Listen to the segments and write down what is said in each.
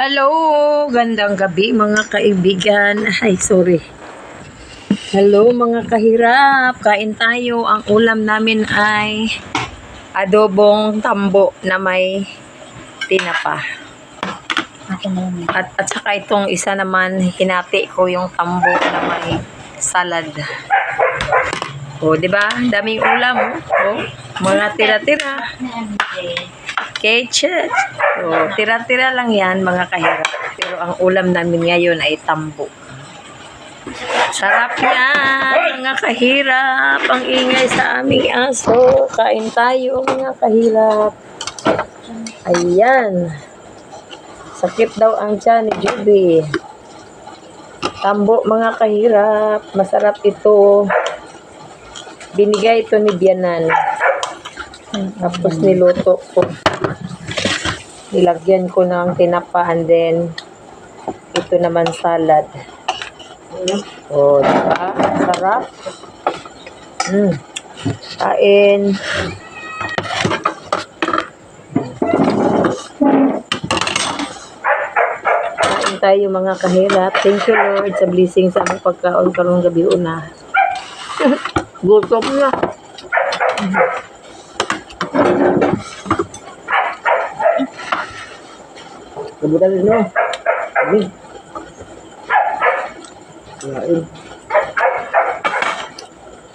Hello, gandang gabi mga kaibigan. Ay, sorry. Hello mga kahirap. Kain tayo. Ang ulam namin ay adobong tambo na may tinapa. At saka itong isa naman, hinati ko yung tambo na may salad. O, di ba? Daming ulam. O, mga tira-tira. Ketchup. So, tira-tira lang yan mga kahirap. Pero ang ulam namin ngayon ay tambo. Sarap yan mga kahirap. Ang ingay sa aming aso. Kain tayo mga kahirap. Ayan. Sakit daw ang tiyan ni Juby. Tambo mga kahirap. Masarap ito. Binigay ito ni Bianan. Tapos niluto ko. Nilagyan ko ng tinapa and then ito naman salad. Oh, diba? Sarap. Kain. Kain tayo mga kahirap. Thank you Lord sa blessing sa aming pagkaon karong gabi una. Gutom na. Kebutan ini, ini, lain.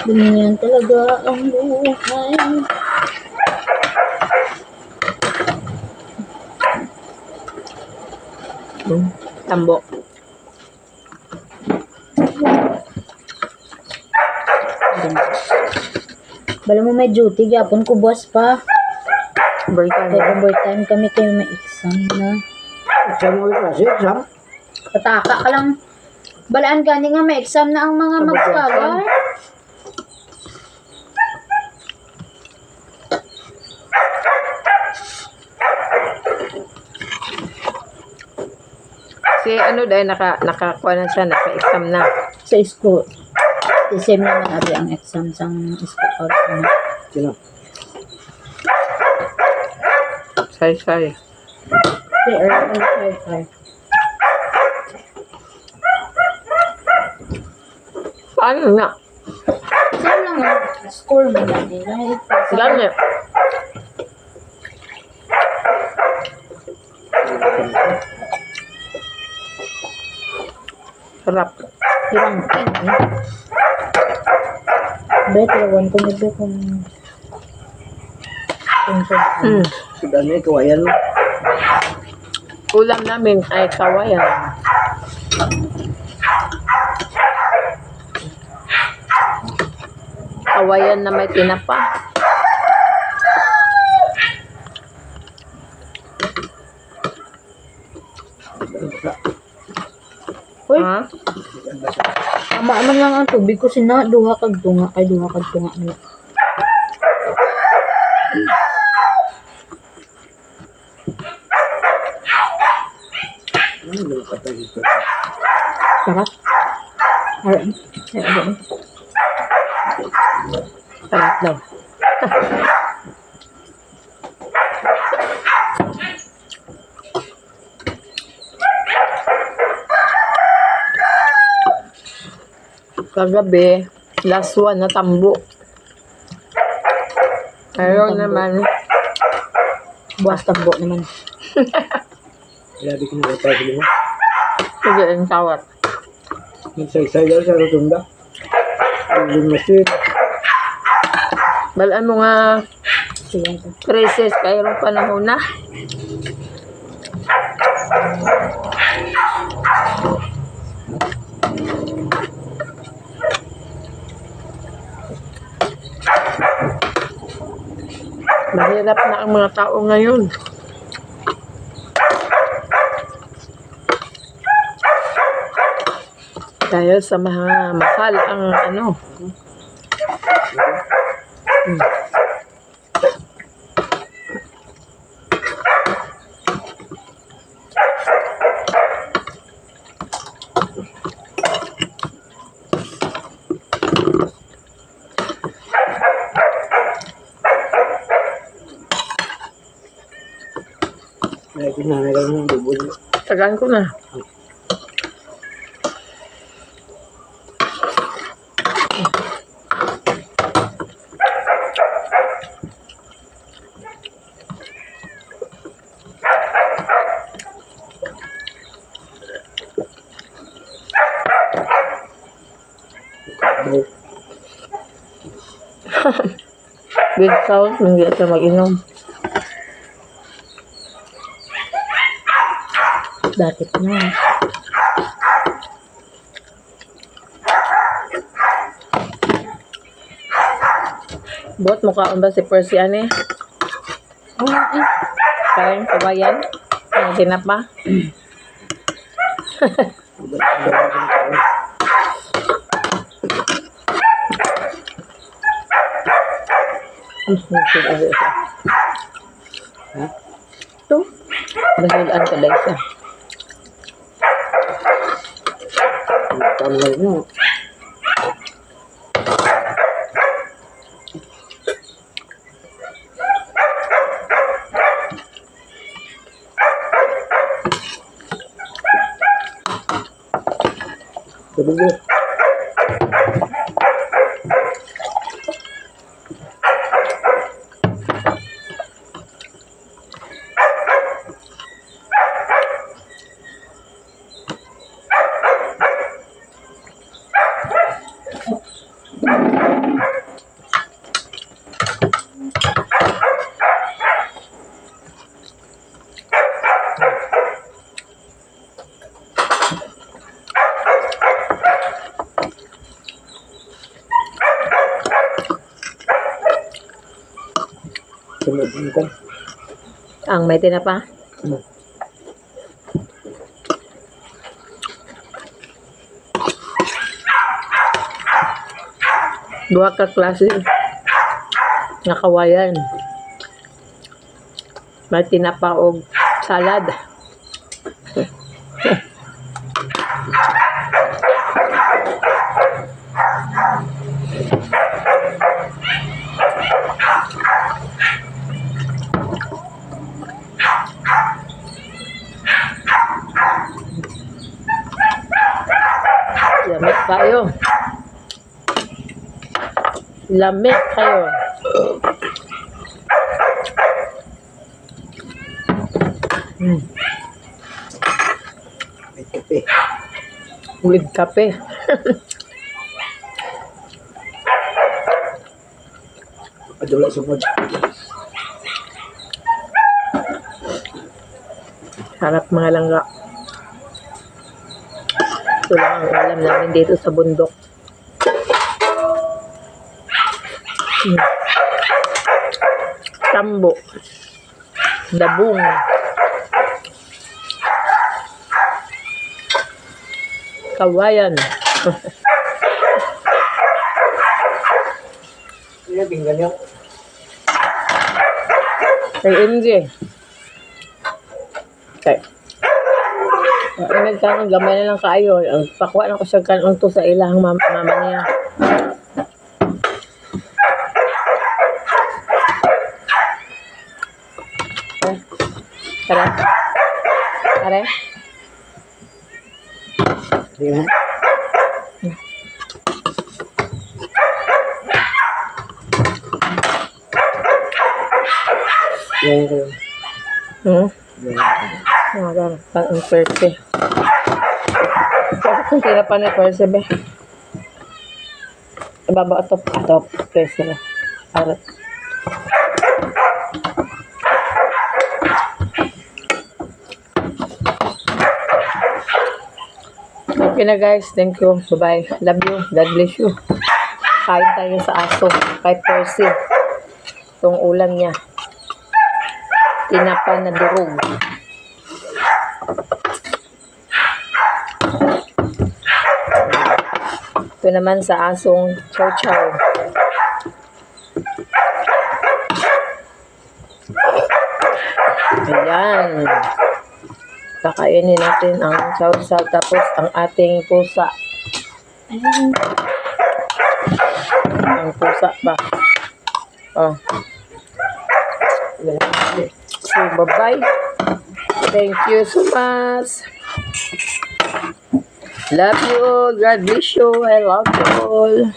Ganyan talaga ang buhay. Tambo. Bala mo may duty, yapon ko boss pa. Overtime. Kaya overtime kami kayo may exam na. Exam mo klase, exam. Pataka ka lang. Balaan gani nga may exam na ang mga magkagal. Si ano dahil nakakuha na siya, naka-exam na. Sa school. The same naman abi ang exam sa school. Sino? Say. Clear and clear. Paano nga? Same lang ang school mo na nila. Gani. Sarap. Dirang king. Better one kung ito kung Sudah nih kawayan mo. Ulam namin ay kawayan. Kawayan na may tinapa. Uy, Ha? ama lang ang tubig ko sina duha kag tunga kay duha kag tunga na. Sarap. Sarap daw. Kagabi, last one na tambo. Ayaw Tambo. naman. Buwas tambo naman. Grabe ko na tayo mo. Sige, ang tawat. Say daw sa rotunda. Yung masjid. Balaan mo nga Sige. crisis kayong panahon na. Mahirap na ang mga tao ngayon. Dahil sa mga mahal ang ano. Ay, kinanay ka ng bubul. Tagaan ko na. Bro. With salt, hindi ito mag-inom. Bakit na? Bot, mukhaan ba si Percy, ane? Kain, kabayan? Ang tinapa? Nasulaan siya. Ito? Nasulaan ka lang siya. Tamlay nyo. Sabi ko. Sunod mo ko. Ang may tinapa? Dua ka klase nga kawayan. May tinapa o salad. Lamig kayo. Lamig kayo. May kape. With kape. Padula sumod. Harap mga langga. Ito lang ang alam namin dito sa bundok. Tambo. Dabong. Kawayan. Kaya tingnan nyo. Kay MJ. Okay. Ang nagtanong, gamay na lang kayo. Ang pakwa na ko siya kanong to sa ilang mama niya. Tara. Tara. Tingnan. Yan ko. Ang Perse. Kasi kung tira pa ni Perse, be. Ibaba atop. Perse na. Arat. Okay na guys. Thank you. Bye-bye. Love you. God bless you. Kain tayo sa aso. Kay Perse. Itong ulam niya. Tinapa na durog. Ito naman sa asong chow-chow. Ayan. Kakainin natin ang chow-chow tapos ang ating pusa. Ang pusa ba? Oh. So, bye-bye. Thank you so much. Love you all. God bless you. I love you all.